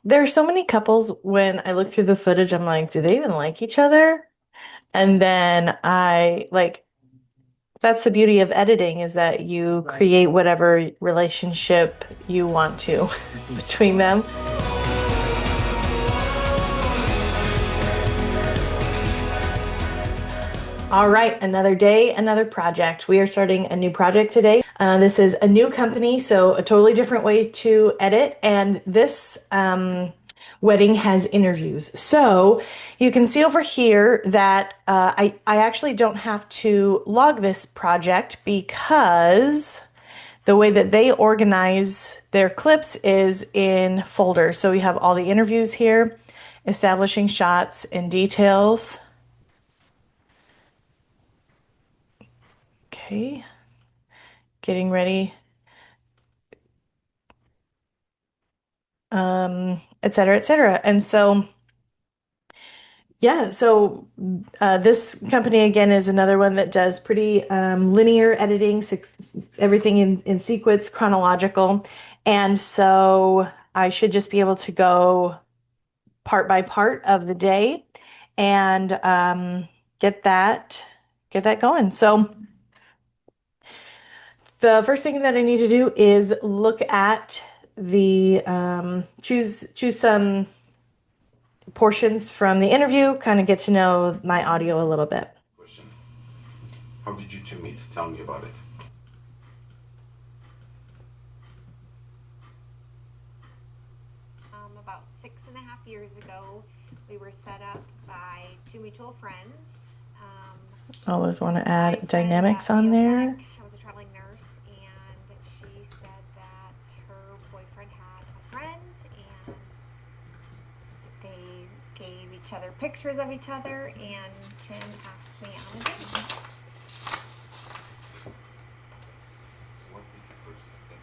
There are so many couples when I look through the footage, I'm like, do they even like each other? And then that's the beauty of editing is that you create whatever relationship you want to between them. All right, another day, another project. We are starting a new project today. This is a new company, so a totally different way to edit. And this wedding has interviews. So you can see over here that I actually don't have to log this project because the way that they organize their clips is in folders. So we have all the interviews here, establishing shots and details. Okay, getting ready, et cetera, et cetera. And so, yeah, so this company again is another one that does pretty linear editing, everything in sequence, chronological. And so I should just be able to go part by part of the day and get that get that going. So the first thing that I need to do is look at the choose some portions from the interview, kind of get to know my audio a little bit. Question. How did you two meet? Tell me about it. About 6.5 years ago, we were set up by two mutual friends. Always want to My add friend dynamics on Mayo Fleck, there. I was a traveling nurse, and she said that her boyfriend had a friend, and they gave each other pictures of each other, and Tim asked me on a date. What did you first think of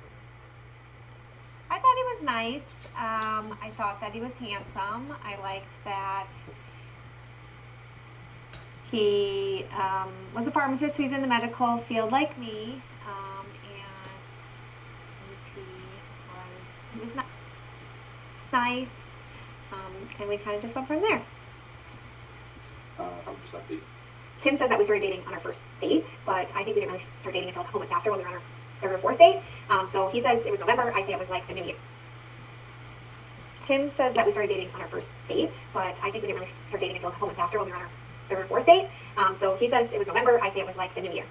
I thought he was nice. I thought that he was handsome. I liked that he was a pharmacist who's in the medical field like me, and he was nice, and we kind of just went from there. How did you start dating? Tim says that we started dating on our first date, but I think we didn't really start dating until a couple months after when we were on our third or fourth date. So he says it was November. I say it was like the new year. Tim says that we started dating on our first date, but I think we didn't really start dating until a couple months after when we were on our third or fourth date. So he says it was November. I say it was like the new year.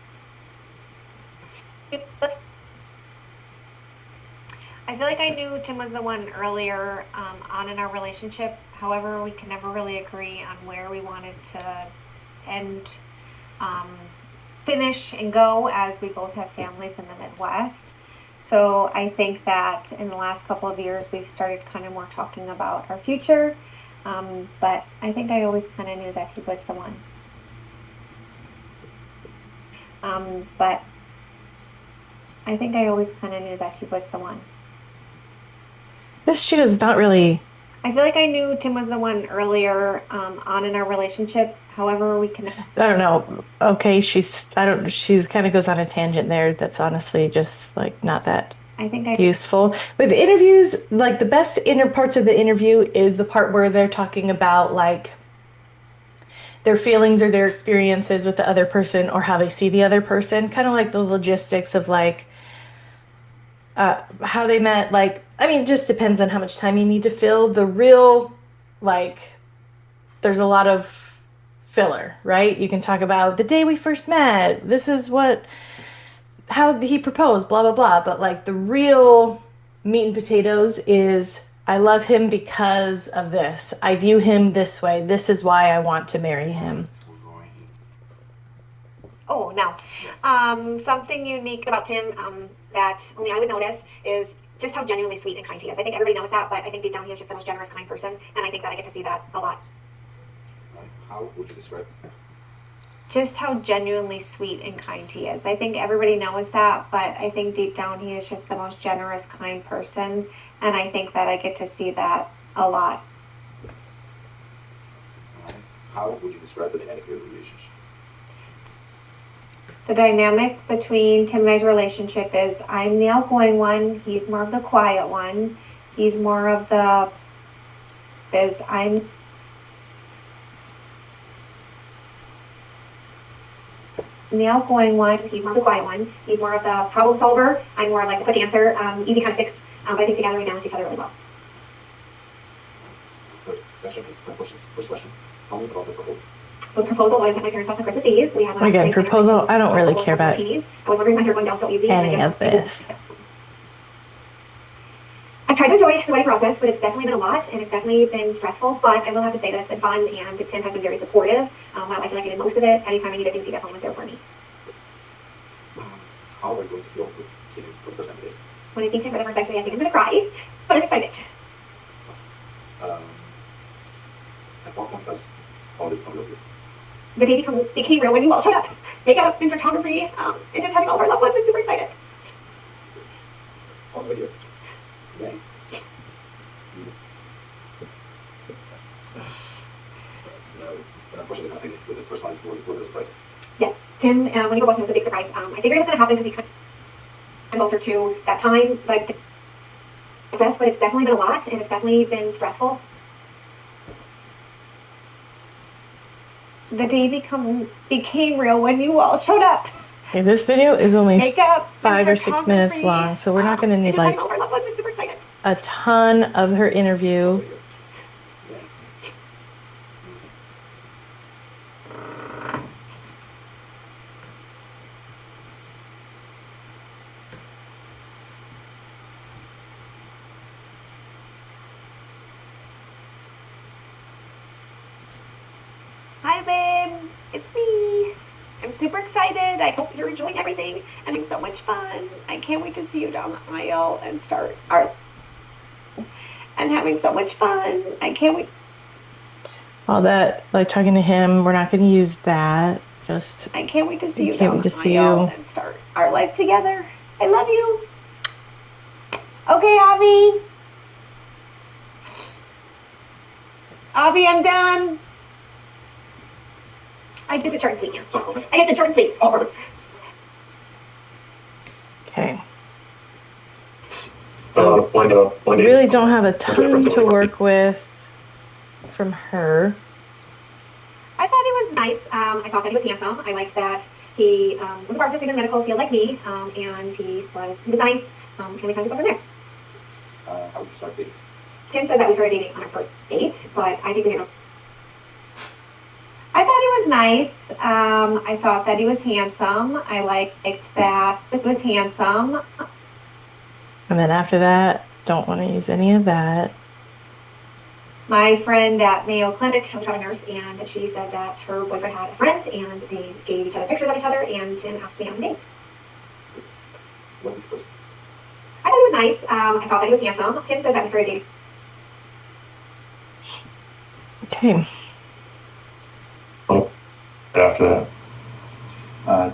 I feel like I knew Tim was the one earlier on in our relationship. However, we could never really agree on where we wanted to end, um, finish, and go as we both have families in the Midwest. So I think that in the last couple of years, we've started kind of more talking about our future. But I think I always kind of knew that he was the one. But I think I always kind of knew that he was the one. This she does not really. I feel like I knew Tim was the one earlier on in our relationship. However, we can. I don't know. Okay, I don't. She kind of goes on a tangent there. That's honestly just like not that I think I. useful. With interviews, like the best inner parts of the interview is the part where they're talking about like their feelings or their experiences with the other person or how they see the other person, kind of like the logistics of like how they met. Like, I mean, it just depends on how much time you need to fill. The real, like, there's a lot of filler, right? You can talk about the day we first met. This is how he proposed, blah, blah, blah. But like the real meat and potatoes is I love him because of this. I view him this way. This is why I want to marry him. We're going. Oh, no. Something unique about Tim that only I would notice is just how genuinely sweet and kind he is. I think everybody knows that, but I think deep down he is just the most generous, kind person, and I think that I get to see that a lot. How would you describe it? Just how genuinely sweet and kind he is. I think everybody knows that, but I think deep down he is just the most generous, kind person, and I think that I get to see that a lot. How would you describe the dynamic of your relationship? The dynamic between Tim and I's relationship is I'm the outgoing one, he's more of the quiet one. He's more of the Because I'm the outgoing one. He's more the quiet one. He's more of the problem solver. I'm more of like the quick answer, easy kind of fix. But I think together we balance each other really well. Third section is questions. First question. Tell me about the proposal. So the proposal was at my parents' house on Christmas Eve. We had Again, proposal, I don't really care about martinis. I was wondering why they're going down so easy. any of this. I've tried to enjoy the wedding process, but it's definitely been a lot and it's definitely been stressful. But I will have to say that it's been fun and Tim has been very supportive. While I feel like I did most of it, anytime I needed things, he definitely was there for me. How are you going to feel seeing for the first time today? When I see Tim for the first time today, I think I'm going to cry, but I'm excited. At what point does all this come with you? The day became real when you all showed up. Makeup and photography, and just having all of our loved ones. I'm super excited. How's the video? Yeah. Unfortunately, not easy. With this first one, was it a surprise? Yes, Tim, when he proposed, it was a big surprise. I figured it was going to happen because he comes closer to that time, but it's definitely been a lot, and it's definitely been stressful. The day became real when you all showed up. Okay, this video is only Makeup, 5 or 6 minutes long, so we're not going to need just like having all of our loved ones. I'm super excited. a ton of her interview. Hi, babe. It's me. I'm super excited. I hope you're enjoying everything. Having so much fun. I can't wait to see you down the aisle and start our. And having so much fun. I can't wait. All that, like talking to him, we're not going to use that. Just I can't wait to see you can't down wait the to see aisle you. and start our life together. I love you. Okay, Avi. Avi, I'm done. I guess it's short and sweet now. I guess it's short and sweet. Oh, perfect. okay. We really don't have a ton to work with from her. I thought it was nice. I thought that he was handsome. I liked that he was a pharmacist in the medical field like me, and he was nice. And we kind of just went from there. How would you start dating? Tim says that we started dating on our first date, but I think we didn't. I thought it was nice. I thought that he was handsome. I liked that it was handsome. And then after that, don't want to use any of that. My friend at Mayo Clinic was a nurse, and she said that her boyfriend had a friend, and they gave each other pictures of each other, and Tim asked me on a date. What did you first? I thought it was nice. I thought that he was handsome. Tim says that we started dating. Okay. After that.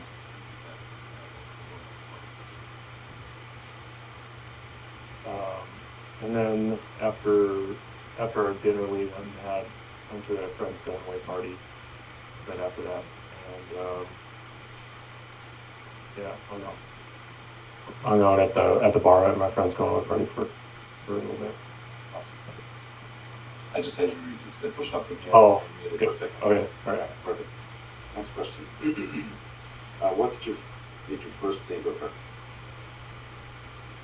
And then after our dinner, we went to a friend's going away party right after that, and yeah, hung out at the bar at my friend's going away party for a little bit. Awesome. I just said you said push up. Oh, okay. For a second. Okay, all right. Yeah, perfect. Next question. What did you first think of her?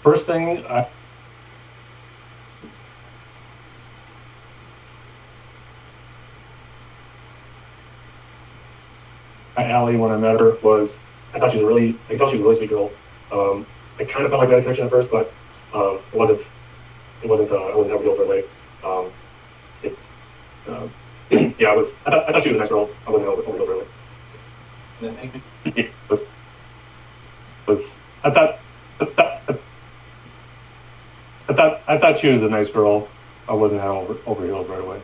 First thing, Allie, when I met her, I thought she was a really sweet girl. I kind of felt like we had a connection at first, but it wasn't ever real for a way. Yeah, I thought she was a nice girl. I wasn't over real for a way. I thought she was a nice girl. I wasn't over heels right away.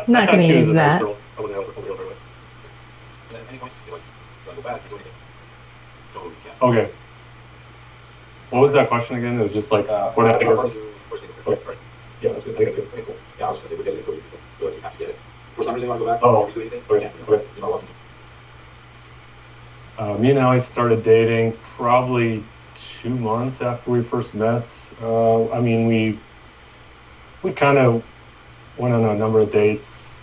Not going to use that. I wasn't over heels right away. At any point, you like go back, you do anything. Totally can't. Okay. What was that question again? It was just like what I think. What did you first think of her? Right. Yeah, that's good. I think that's good. Okay, cool. Yeah, I was just gonna say we're getting it, so you feel like you have to get it. For some reason, you want to go back? Oh, you do anything? okay, You can't. okay. You're not welcome. Me and Allie started dating probably 2 months after we first met. I mean, we kind of went on a number of dates.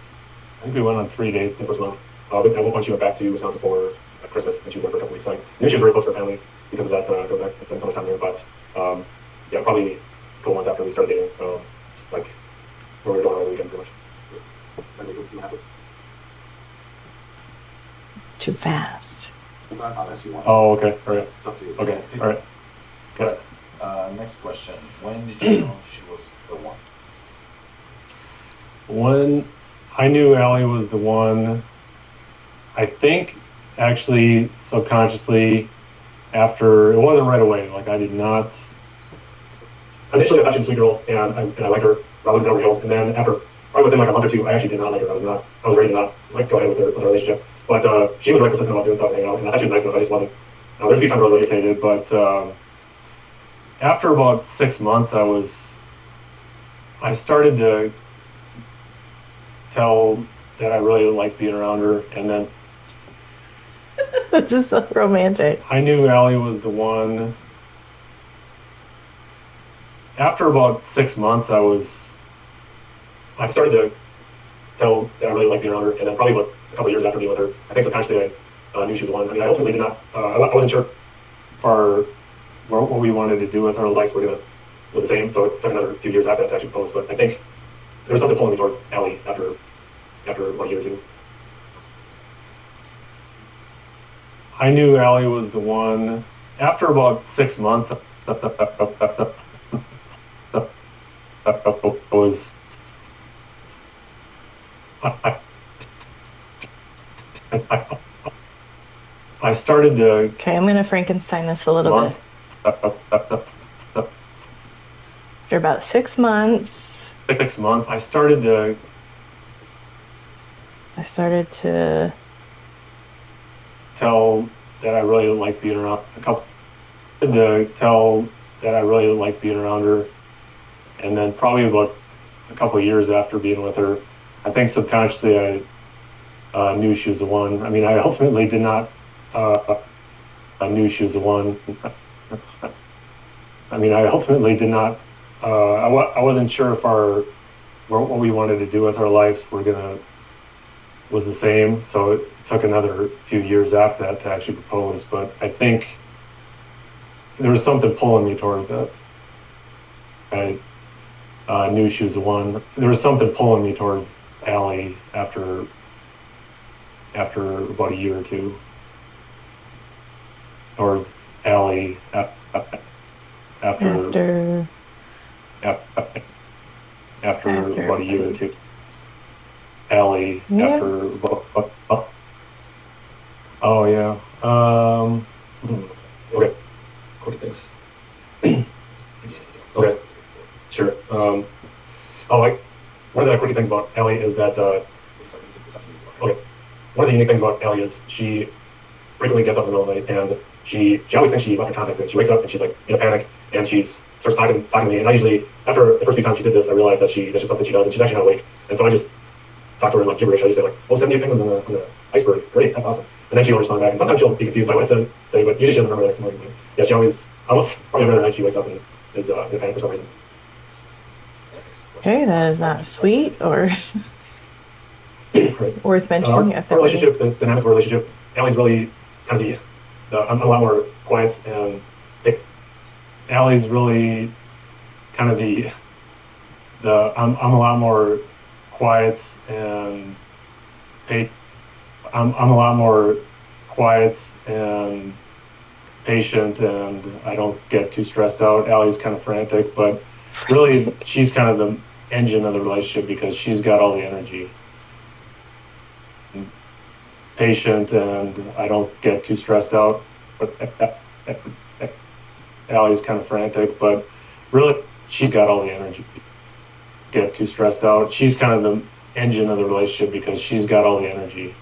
I think we went on 3 dates the first month. But at one point, she went back to Wisconsin for Christmas, and she was there for a couple weeks. So I knew she was very close to her family because of that. Go back and spend so much time there. But yeah, probably a couple months after we started dating, like where we were going over the weekend, pretty much. And we have to. Too fast. Unless you want. Oh, okay. All right. It's up to you. Okay. All right. Got it. Next question. When did you know she was the one? When I knew Allie was the one, I think actually subconsciously after, it wasn't right away. Like I did not, initially I thought she was a sweet girl and I liked her. I was over heels. And then after, probably within like a month or two, I actually did not like her. I was ready to not like go ahead with her relationship. But she was very persistent about doing stuff and hanging out. And I thought she was nice enough. I just wasn't. There's a few times where I was irritated, but after about 6 months, I started to tell that I really liked being around her, and then This is so romantic. I knew Allie was the one. After about 6 months, I started to tell that I really liked being around her, and then probably about a couple of years after being with her, I think subconsciously I knew she was the one. I mean, I ultimately did not. I wasn't sure for what we wanted to do with our lives was the same. So it took another few years after that to actually propose. But I think there was something pulling me towards Allie after about a year or two. I knew Allie was the one. After about 6 months, was I started to Okay, I'm going to Frankenstein this a little bit. After about 6 months, 6 months, I started to tell that I really liked being around her, and then probably about a couple of years after being with her, I think subconsciously I knew she was the one. I mean, I ultimately did not. I knew she was the one. I mean, I ultimately did not. I wasn't sure if what we wanted to do with our lives was the same. So it took another few years after that to actually propose. But I think there was something pulling me toward that. I knew she was the one. There was something pulling me towards Allie after about a year or two. Towards Allie after about a year or two. Allie after about, oh yeah. Okay. What do you think? Okay. Sure. One of the quirky things about Allie is that okay. One of the unique things about Allie is she frequently gets up in the middle of the night and she always thinks she left her contacts in. She wakes up and she's like in a panic and she starts talking to me. And I usually, after the first few times she did this, I realized that's just something she does and she's actually not awake. And so I just talk to her in like gibberish. I just say like, oh, 78 penguins on the iceberg. Great, that's awesome. And then she'll respond back. And sometimes she'll be confused by what I say, but usually she doesn't remember the next morning. Yeah, she almost probably every other night she wakes up and is in a panic for some reason. okay, that is not sweet or Right. worth mentioning at that Our relationship, the dynamic of our relationship, Allie's really kind of I'm a lot more quiet, and Allie's really kind of I'm a lot more quiet and I'm a lot more quiet and patient, and I don't get too stressed out. Allie's kind of frantic, but really she's kind of the engine of the relationship because she's got all the energy. Patient, and I don't get too stressed out. But Allie's kind of frantic, but really she's got all the energy. Get too stressed out. She's kind of the engine of the relationship because she's got all the energy,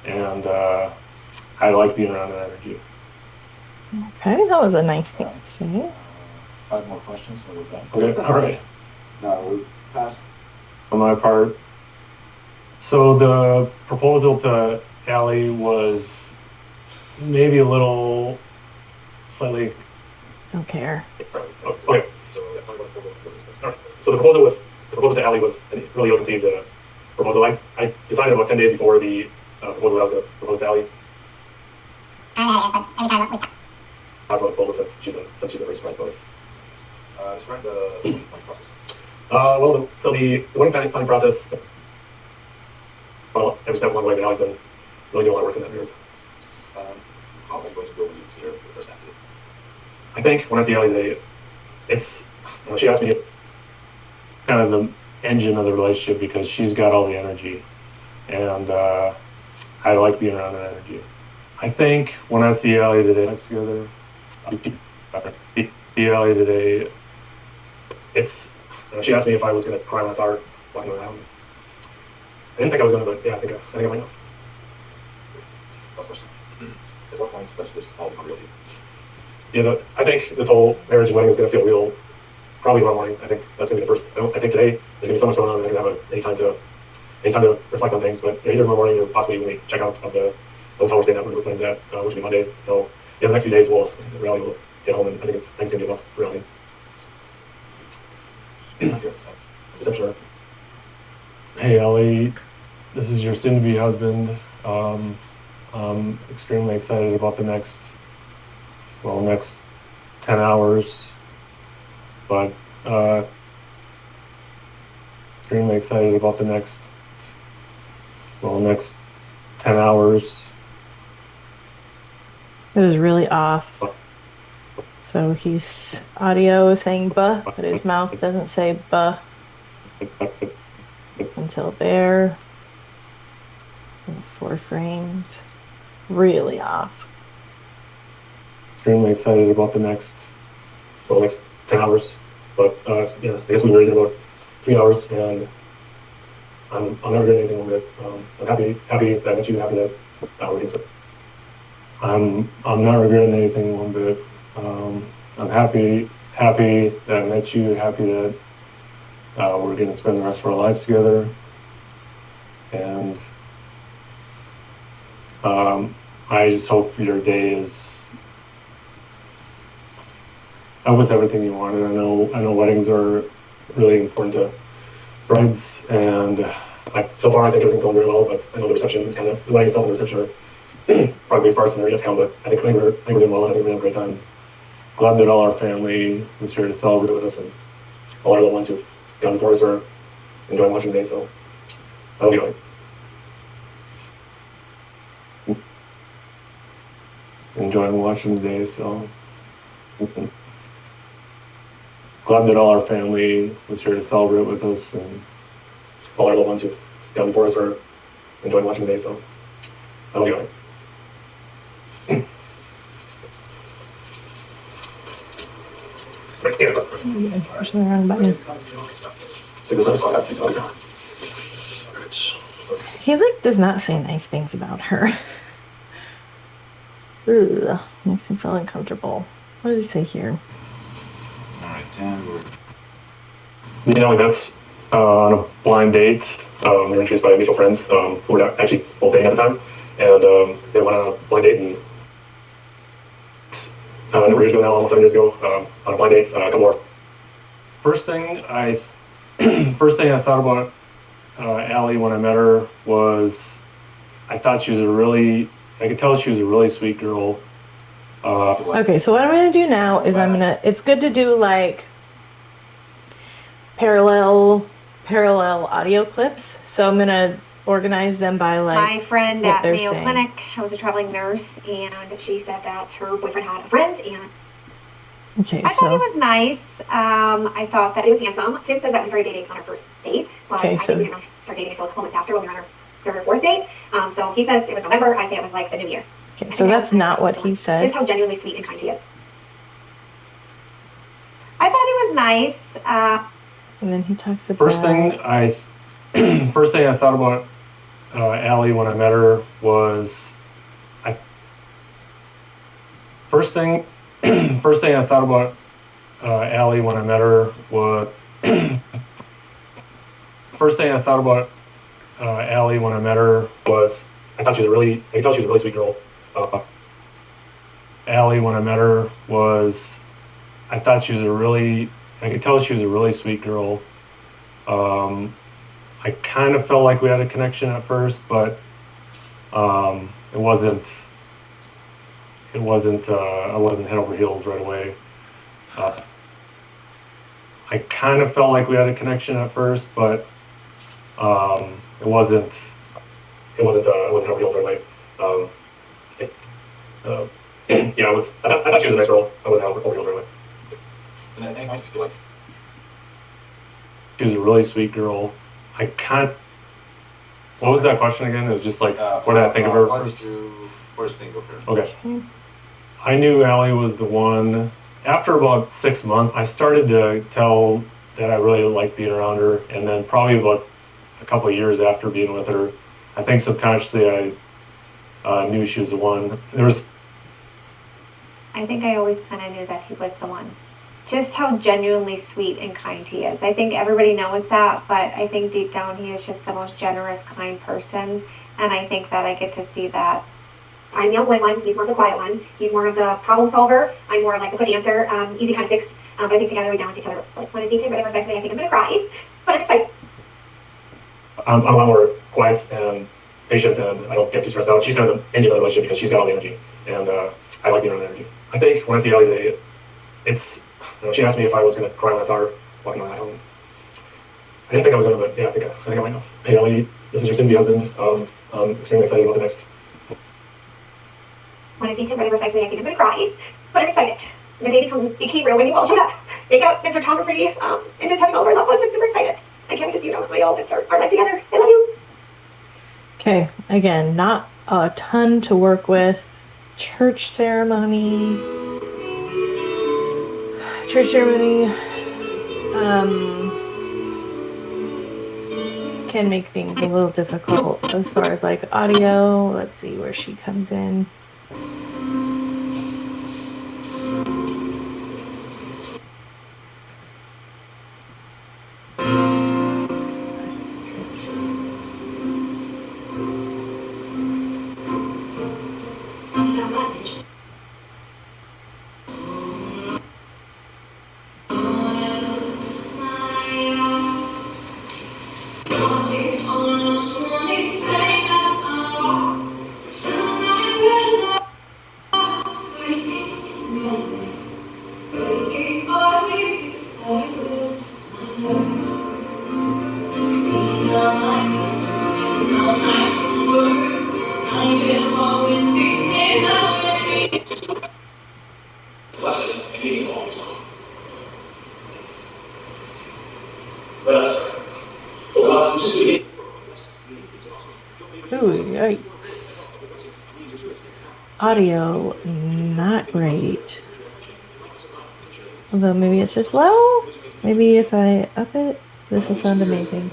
and I like being around that energy. Okay, that was a nice thing to say. 5 more questions, so we're done. Okay, all right. No, we passed. On my part, so the proposal to Allie was maybe a little slightly. Don't care. Okay. So the proposal with proposal to Allie was really ill-conceived proposal. I decided about 10 days before the proposal that I was going to propose to Allie. But every time we talked about the proposal since she's been very surprised about it. Describe the planning process. So the wedding planning process, well, every step along the way, but Allie's been really doing a lot of work in that regard. How are you going to go when you see her for the first time? I think when I see Allie today, it's, she asked me kind of the engine of the relationship because she's got all the energy, and I like being around that energy. I think when I see Allie today, it's, she asked me if I was going to cry when I saw her walking around. I didn't think I was going to, but yeah, I think I might know. Last question. At what point does this all become real to you? Yeah, I think this whole marriage and wedding is going to feel real probably tomorrow morning. I think that's going to be the first. I think today there's going to be so much going on that I'm going to have any time to reflect on things. But either tomorrow morning or possibly when we check out of the hotel we're staying at, where the plane's at, which will be Monday. So yeah, the next few days reality will get home, and I think it's going to be enough reality. Sure. Hey Ellie, this is your soon-to-be husband. I'm extremely excited about the next 10 hours, but extremely excited about the next 10 hours. It was really off. So he's audio saying buh, but his mouth doesn't say buh until there. 4 frames. Really off. Extremely excited about the next 10 hours, but yeah, I guess we were in about 3 hours, and I'm never doing anything with it. I'm happy that I met you, happy that we're doing so. I'm not regretting anything one bit. I'm happy that I met you, happy that we're going to spend the rest of our lives together, and I just hope your day is. I hope it's everything you wanted. I know weddings are really important to brides, and so far I think everything's going very well. But I know the reception is the wedding itself and the reception are probably parts and they're yet to come. But I think we're doing well, and I think we're having a great time. Glad that all our family was here to celebrate with us, and all our little ones who've gone before us are enjoying watching the day. So I hope you enjoy. Enjoying watching the day, so glad that all our family was here to celebrate with us, and all our little ones who've gone before us are enjoying watching the day. So I hope you enjoy. Push the wrong button. He does not say nice things about her. Ugh, makes me feel uncomfortable. What does he say here? All right, Dan. You know, that's on a blind date. We were introduced by mutual friends who were actually both dating at the time, and they went on a blind date, and a number of years ago now, almost 7 years ago, on a blind date, a couple more. First thing I thought about Allie when I met her was I thought she was I could tell she was a really sweet girl. Okay, so what I'm going to do now is it's good to do like parallel audio clips. So I'm going to organize them by like my friend what at they're Mayo saying. Clinic was a traveling nurse, and she said that her boyfriend had a friend, and Okay, I thought he so was nice. I thought that he was handsome. Tim says that we started dating on our first date, but Okay, I so- think we didn't really start dating until a couple months after when we were on our 3rd or 4th date. So he says it was November. I say it was like the New Year. okay, so that's not what he said. Just how genuinely sweet and kind he is. I thought he was nice. And then he talks about First thing I thought about Allie when I met her was First thing I thought about Allie when I met her was Allie when I met her was I could tell she was a really sweet girl. Allie when I met her was I could tell she was a really sweet girl. I kind of felt like we had a connection at first, but it wasn't. It wasn't. I wasn't head over heels right away. Uh, I kind of felt like we had a connection at first, but it wasn't. It wasn't. I wasn't head over heels right away. It, uh, yeah, I was. I thought she was a nice girl. I wasn't head over heels right away. And then, why did you feel like? She was a really sweet girl. I can't. What was that question again? It was just like, what did I think of her What first? did you first think of her? Okay. I knew Allie was the one. After about 6 months, I started to tell that I really liked being around her. And then probably about a couple of years after being with her, I think subconsciously I knew she was the one. I think I always kind of knew that he was the one. Just how genuinely sweet and kind he is. I think everybody knows that, but I think deep down he is just the most generous, kind person. And I think that I get to see that. I'm the outgoing one, he's more of the quiet one. He's more of the problem solver. I'm more of like the quick answer, easy kind of fix. But I think together we balance each other. Like when I see him for the first time today, I think I'm gonna cry. But I'm excited. I'm a lot more quiet and patient, and I don't get too stressed out. She's kind of the engine of the relationship because she's got all the energy, and I like being around the energy. I think when I see Ellie today, she asked me if I was going to cry when I saw her walking down the aisle. I didn't think I was going to, but yeah, I think I might know. Hey Ellie, this is your soon-to-be husband. I'm extremely excited about the next. When I see him for the first time today, I think I'm gonna cry. But I'm excited. The day became real when you all showed up. Makeup and photography, and just having all of our loved ones. I'm super excited. I can't wait to see you down at my all and start our life together. I love you. Okay, again, not a ton to work with. Church ceremony. Can make things a little difficult as far as like audio. Let's see where she comes in. Ooh, yikes. Audio, not great. Although maybe it's just low. Maybe if I up it, this will sound amazing.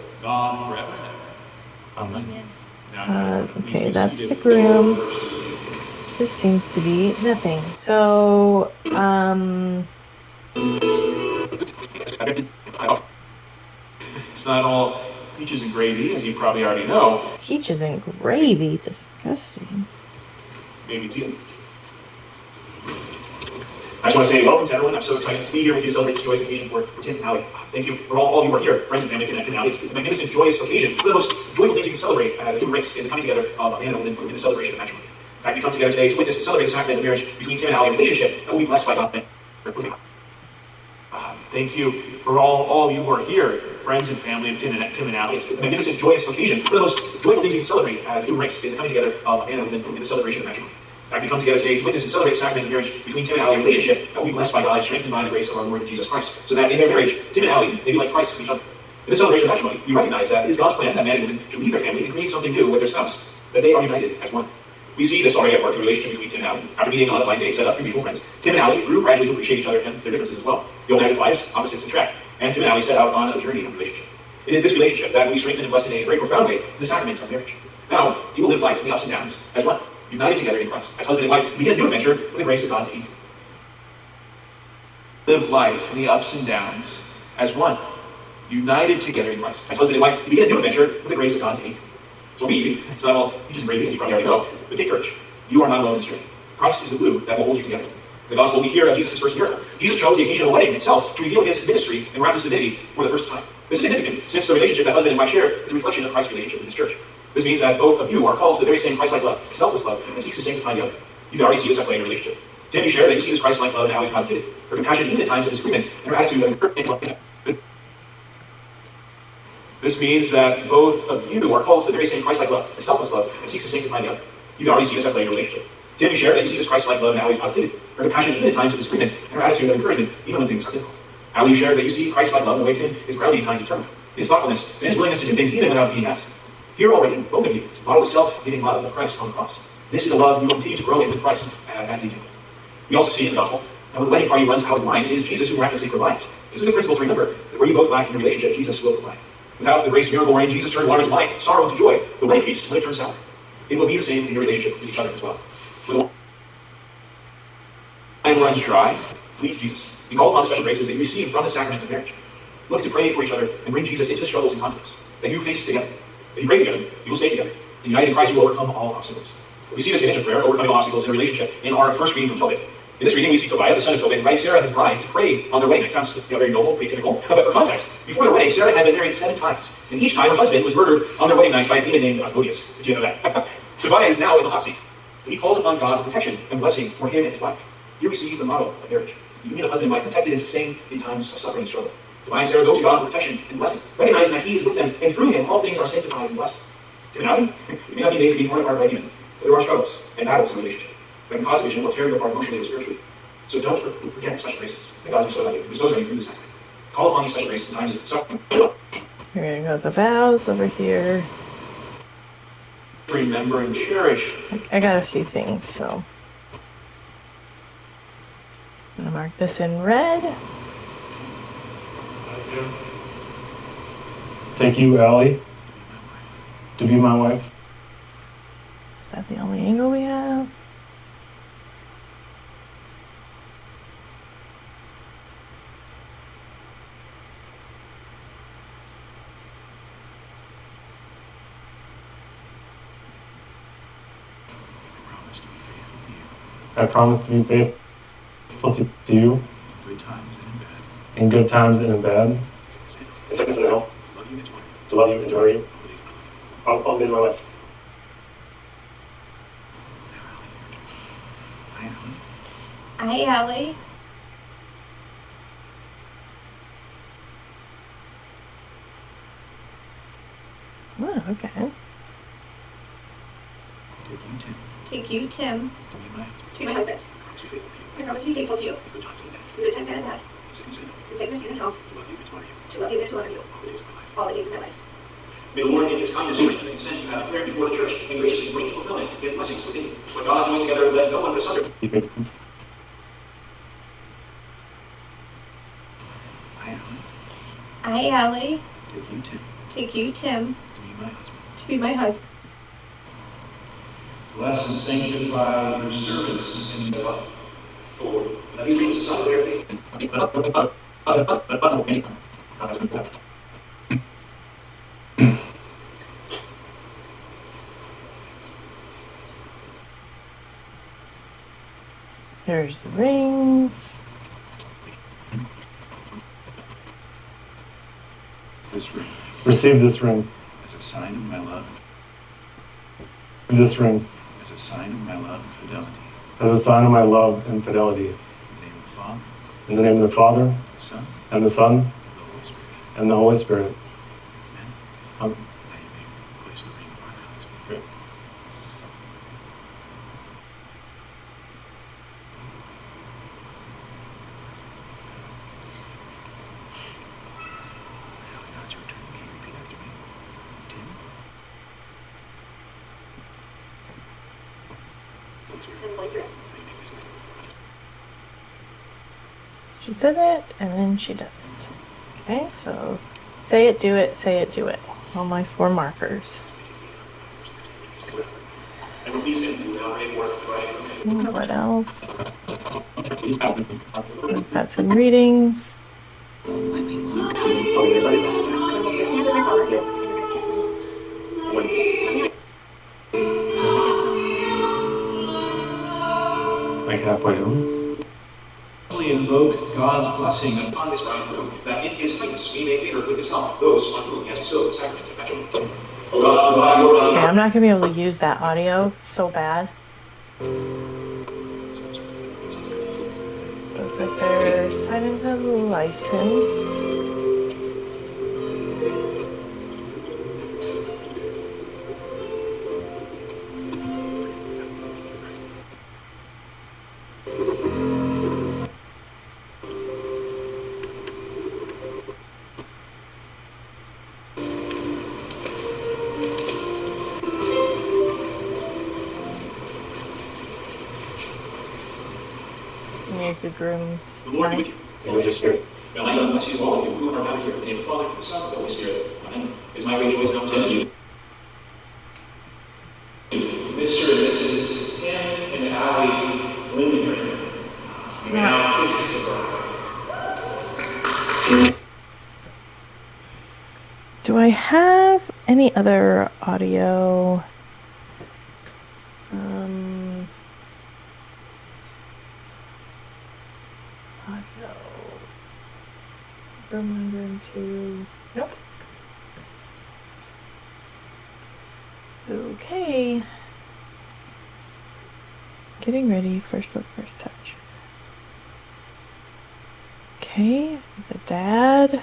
Okay, that's the groom. This seems to be nothing. So, It's not all peaches and gravy, as you probably already know. peaches and gravy, disgusting. Maybe too. I just want to say welcome to everyone. I'm so excited to be here with you to celebrate this joyous occasion for Tim and Allie. Thank you for all of you who are here, friends and family, Tim and Allie. It's a magnificent, joyous occasion. One of the most joyful things you can celebrate as a human race is the coming together of a man and a woman in the celebration of matrimony. In fact, we come together today to witness and celebrate the sacrament of marriage between Tim and Allie, a relationship that will be blessed by God. Thank you for all of you who are here, friends and family of Tim and Allie. It's a magnificent, joyous occasion. One of the most joyful things you can celebrate as a human race is the coming together of a man and a woman in the celebration of matrimony. In fact, we come together today to witness and celebrate the sacrament of marriage between Tim and Allie, a relationship that will be blessed by God, strengthened by the grace of our Lord Jesus Christ, so that in their marriage, Tim and Allie may be like Christ to each other. In the celebration of matrimony, we recognize that it is God's plan that man and woman should leave their family and create something new with their spouse, that they are united as one. We see this already at work in the relationship between Tim and Allie. After meeting on a blind date set up for mutual friends, Tim and Allie grew gradually to appreciate each other and their differences as well. The old adage applies, opposites attract, and Tim and Allie set out on a journey of relationship. It is this relationship that we strengthen and bless in a very profound way in the sacrament of marriage. Now, you will live life in the ups and downs as one, united together in Christ. As husband and wife, begin a new adventure with the grace of God to eat. Live life in the ups and downs as one, united together in Christ. As husband and wife, begin a new adventure with the grace of God to eat. It won't be easy. It's not all peaches and gravy, as you probably already know. But take courage. You are not alone in this journey. Christ is the glue that will hold you together. The gospel we hear of Jesus' first miracle. Jesus chose the occasion of a wedding itself to reveal his ministry and miraculous divinity for the first time. This is significant, since the relationship that husband and wife share is a reflection of Christ's relationship with his church. This means that both of you are called to the very same Christ-like love, selfless love, and seeks to sanctify the other. You can already see this at play in your relationship. Tim, you share that you see this Christ-like love and how he's positive. Her compassion even at times of disagreement, and her attitude of encouragement. This means that both of you are called to the very same Christ-like love, selfless love, and seeks to sanctify the other. You can already see this at play in your relationship. Tim, you share that you see this Christ-like love and how he's positive. Her compassion even at times of disagreement, and her attitude of encouragement, even when things are difficult. How will you share that you see Christ-like love in the way Tim is grounded in times of turmoil? His thoughtfulness, and his willingness to do things even without being asked. Here already, both of you model the self-giving love of Christ on the cross. This is a love you will continue to grow in with Christ as these examples. We also see in the gospel that when the wedding party runs out of wine, it is Jesus who miraculously provides. It's a good principle to remember that where you both lack in your relationship, Jesus will provide. Without the grace miracle wherein Jesus turned water into wine, sorrow into joy, the wedding feast will turn sour. It will be the same in your relationship with each other as well. When the wine runs dry, flee to Jesus. Be called upon the special graces that you receive from the sacrament of marriage. Look to pray for each other and bring Jesus into the struggles and conflicts that you face together. If you pray together, you will stay together. And united in Christ, you will overcome all obstacles. We see this image of prayer, overcoming all obstacles in a relationship, in our first reading from Tobit. In this reading, we see Tobiah, the son of Tobit, invite Sarah, his bride, to pray on their wedding. It sounds very noble, pretty typical. But for context, before their wedding, Sarah had been married 7 times. And each time her husband was murdered on their wedding night by a demon named Asmodeus. Did you know that? Tobiah is now in the hot seat. And he calls upon God for protection and blessing for him and his wife. Here we see the model of marriage. The union of husband and wife protected and sustained in times of suffering and struggle. Tobiah and Sarah go to God for protection and blessing, recognizing that he is with them, and through him all things are sanctified and blessed. Tim and Adam, we may not be made to be torn apart by human, but there are struggles and battles in the relationship that can cause division or tear you apart emotionally or spiritually. So don't forget special graces that God bestows on you through this time. Call upon these special graces in times of suffering. We're gonna go with the vows over here. Remember and cherish. I got a few things, so I'm gonna mark this in red. Take you, Allie, to be my wife. Is that the only angle we have? I promise to be faithful to you in good times and in bad. In sickness and in health. To love you and to honor you. All the days of my life. I, Allie. Oh, okay. Take you, Tim. To be my husband. I promise to be faithful to you. In good times and in bad. In sickness and in health. To love you and to honor you. All the days of my life. May the Lord in his kindness and send you have prayer before the church and graciously bring to fulfillment his blessings within you. What God joins together, let no one put asunder. I, Allie. Take you, Tim. To be my husband. Bless and sanctify your servants in your love. Lord, let me bring the son of their faith. Here's the rings. This ring Receive this ring. as a sign of my love, This ring as a sign of my love and fidelity. as a sign of my love and fidelity. In the name of the Father, In the name of the Father, the Son, and the Son, and the Holy Spirit. and the Holy Spirit. Amen. Now you may place the ring upon Allie's finger. Allie, now it's your turn. Can you repeat after me? Tim? Holy Spirit. Now you may place the ring. She says it, and then she doesn't. Okay, so say it, do it, say it, do it. On my 4 markers. And release him to our great work, right? What else? So we've got some readings. Like halfway home. Invoke God's blessing upon this bridegroom, that in his Jesus, we may favor with his help those on whom he has bestowed the sacrament of baptism. O God, by your Okay, I'm not gonna be able to use that audio. It's so bad. Looks like they're signing the license. Use the groom's the Lord be with knife. you. And with your spirit. May Almighty God bless you all of you who are gathered here in the name of the Father, and the Son, and the Holy Spirit. Amen. It is my great joy to now tell you, Mr. and Mrs. Tim and Allie Lindenberg. It's You may not. now kiss the bride. Do I have any other audio? Audio. Room 2. Nope. Okay. Getting ready. First look, first touch. Okay. The dad.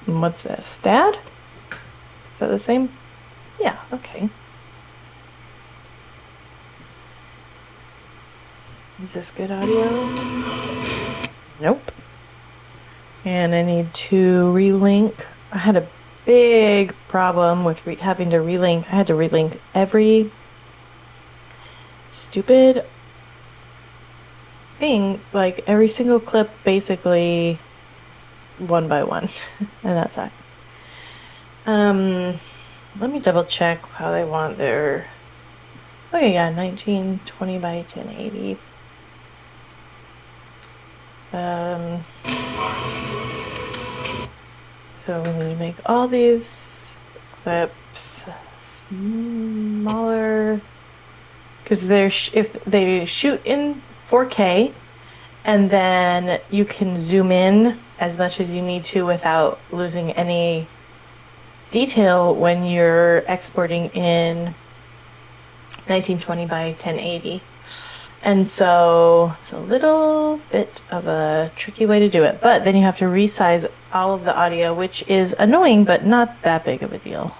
And what's this? Dad? Is that the same? Yeah, okay. Is this good audio? Nope. And I need to relink. I had a big problem with having to relink. I had to relink every stupid thing, like every single clip, basically one by one, and that sucks. Let me double check how they want their. Okay, yeah, 1920 by 1080. So we need to make all these clips smaller, because they're if they shoot in 4K, and then you can zoom in as much as you need to without losing any detail when you're exporting in 1920 by 1080. And so it's a little bit of a tricky way to do it, but then you have to resize all of the audio, which is annoying, but not that big of a deal.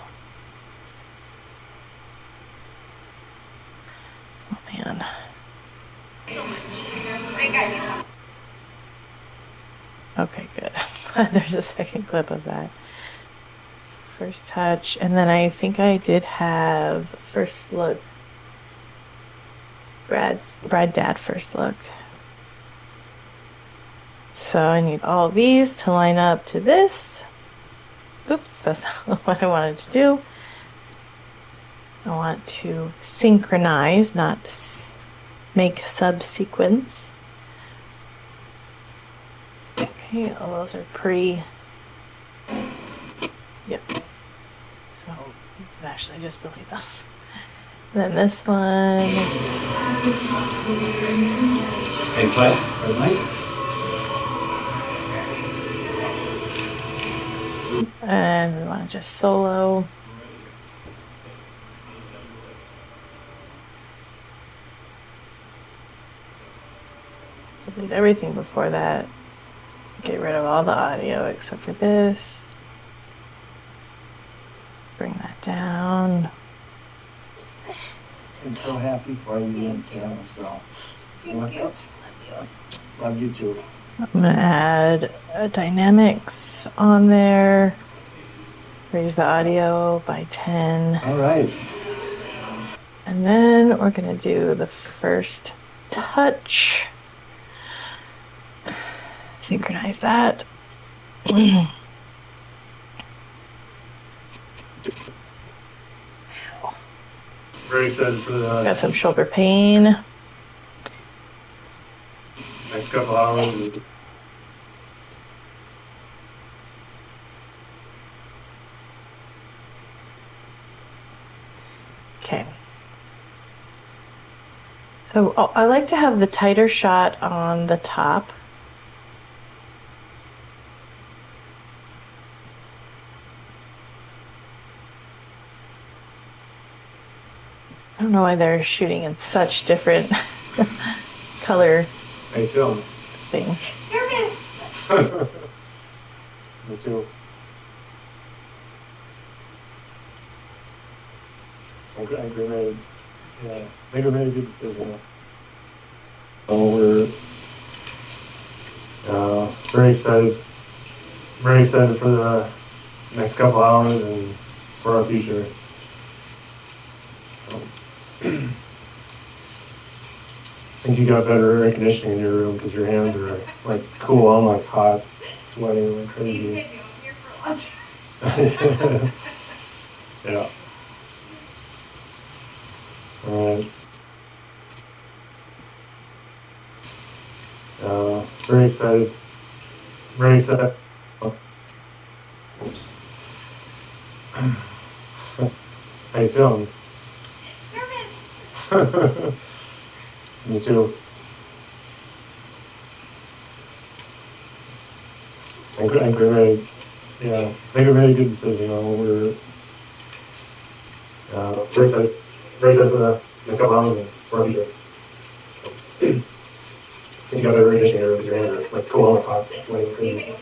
Oh man. Okay, good. There's a second clip of that. First touch, and then I think I did have first look. Brad dad first look. So I need all these to line up to this. Oops, that's not what I wanted to do. I want to synchronize, not make subsequence. Okay, all those are pre. Yep. So I can actually just delete those. Then this one. Hang tight, red light. And we want to just solo. Delete everything before that. Get rid of all the audio except for this. Bring that down. I'm so happy for you and Kim, so. Love you too. I'm gonna add dynamics on there. Raise the audio by 10. All right. And then we're gonna do the first touch. Synchronize that. very excited for the Got some shoulder pain. next couple hours. Okay. So I like to have the tighter shot on the top. I don't know why they're shooting in such different color How you feeling? things. Nervous. Me too. I think we made, yeah, I think we made a good decision. So we're very excited for the next couple hours and for our future. I think you got better air conditioning in your room because your hands are like cool. I'm like hot, sweating like crazy. Yeah. All right. Very excited. Very excited. How you feeling? Nervous. Me too. I think we made, yeah, I think we made a good decision. We're very excited for the next couple hours and for our future. You got better conditioning here because your hands are like cool, like hot, sweating crazy.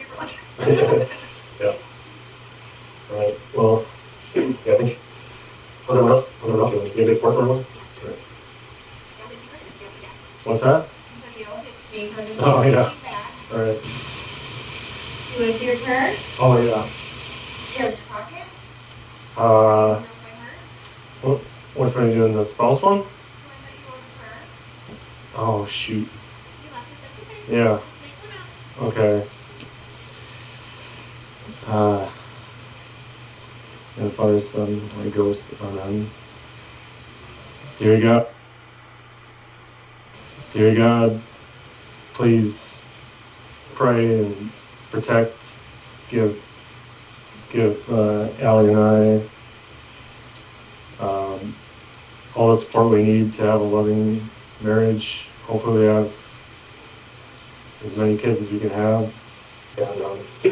Yeah. All right. Well, yeah, I think. How's everyone else? How's everyone else doing? You a big sport for everyone? What's that? Oh yeah. All right. You want to see your card? Oh yeah. Here in your pocket? Which one are you doing? The spouse one? Oh shoot. Yeah. Okay. And Father, Son, Holy Ghost, Amen. Dear God, please pray and protect, give Allie and I all the support we need to have a loving marriage. Hopefully we have as many kids as we can have, and we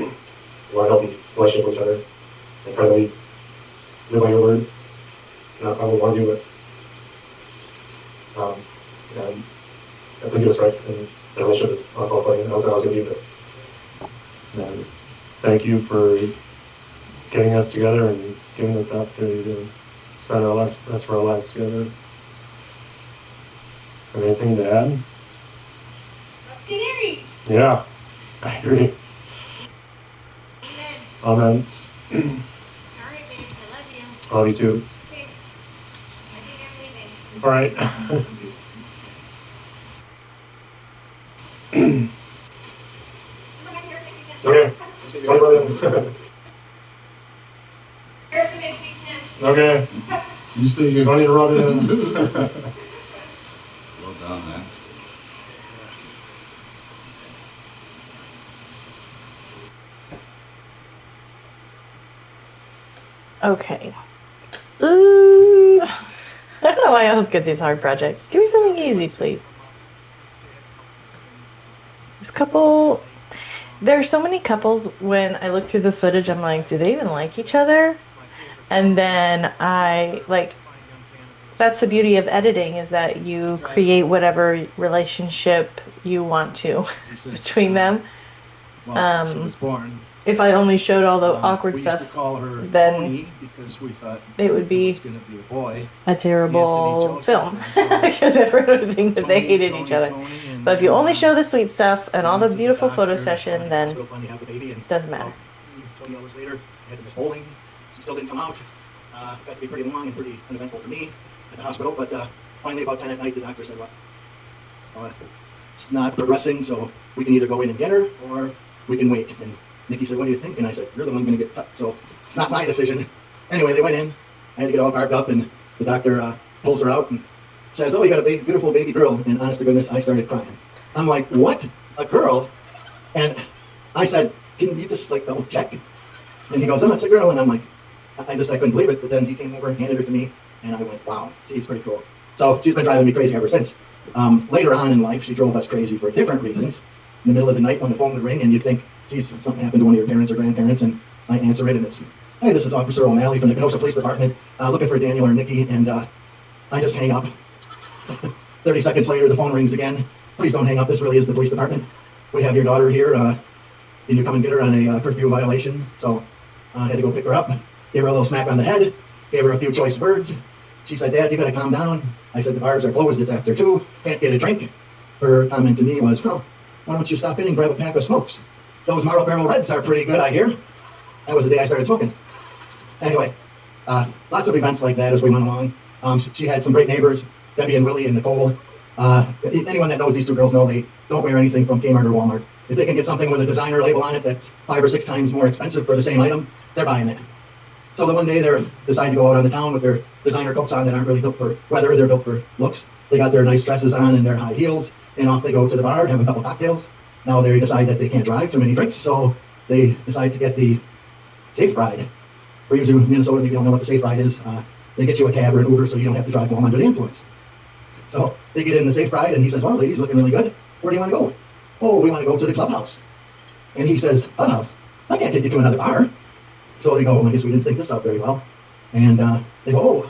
want a healthy relationship with each other, and pray that we live by your word. Not I would want to do, but and please give us strife in the relationship is us all playing. That's what I was going to do, but just thank you for getting us together and giving us the opportunity to spend our rest of our lives together. Have anything to add? Let's get married. Yeah, I agree. Amen. All right, babe. I love you. I love you too. Okay. I think I'm leaving. All right. Come back here and Okay. Okay. Air conditioning, Tim. Okay. You stay here. Don't need to rub it in. Well done, man. Okay. Ooh. I don't know why I always get these hard projects. Give me something easy, please. There are so many couples when I look through the footage, I'm like, do they even like each other? And then that's the beauty of editing, is that you create whatever relationship you want to between them. Well, since she was born. If I only showed all the awkward we used to stuff, call her then Tony because we thought it would be was going to be a boy. a terrible Anthony film Joseph, and so because everyone would think that they Tony, hated Tony, each other. Tony, and, But if you only show the sweet stuff and all the went to beautiful photo doctor, session, so then finally have the baby, and it doesn't matter. 20 hours later, I had to miss bowling. Still didn't come out. Got to be pretty long and pretty uneventful for me at the hospital. But finally, about 10 at night, the doctor said, "Well, it's not progressing, so we can either go in and get her, or we can wait." And Nikki said, "What do you think?" And I said, "You're the one going to get cut, so it's not my decision." Anyway, they went in. I had to get all garbed up, and the doctor pulls her out and says, "Oh, you got a beautiful baby girl." And honest to goodness, I started crying. I'm like, "What? A girl?" And I said, "Can you just like double check?" And he goes, "Oh, it's a girl." And I'm like, I couldn't believe it. But then he came over and handed her to me, and I went, "Wow, she's pretty cool." So she's been driving me crazy ever since. Later on in life, she drove us crazy for different reasons. In the middle of the night when the phone would ring and you'd think, geez, something happened to one of your parents or grandparents, and I answer it and it's, "Hey, this is Officer O'Malley from the Kenosha Police Department, looking for Daniel or Nikki," and I just hang up. 30 seconds later, the phone rings again. "Please don't hang up, this really is the police department. We have your daughter here. Can you come and get her on a curfew violation?" So I had to go pick her up, gave her a little smack on the head, gave her a few choice words. She said, "Dad, you gotta calm down." I said, "The bars are closed, it's after 2, can't get a drink." Her comment to me was, "Well, why don't you stop in and grab a pack of smokes? Those Marlboro Reds are pretty good, I hear." That was the day I started smoking. Anyway, lots of events like that as we went along. She had some great neighbors, Debbie and Willie and Nicole. Anyone that knows these two girls know they don't wear anything from Kmart or Walmart. If they can get something with a designer label on it that's 5 or 6 times more expensive for the same item, they're buying it. So the one day they decide to go out on the town with their designer coats on that aren't really built for weather, they're built for looks. They got their nice dresses on and their high heels, and off they go to the bar, have a couple cocktails. Now they decide that they can't drive too many drinks, so they decide to get the Safe Ride. For you in Minnesota, maybe you don't know what the Safe Ride is. They get you a cab or an Uber so you don't have to drive home under the influence. So they get in the Safe Ride and he says, "Well, ladies, looking really good. Where do you want to go?" "Oh, we want to go to the clubhouse." And he says, "Clubhouse? I can't take you to another bar." So they go, "Well, I guess we didn't think this out very well." And they go, "Oh,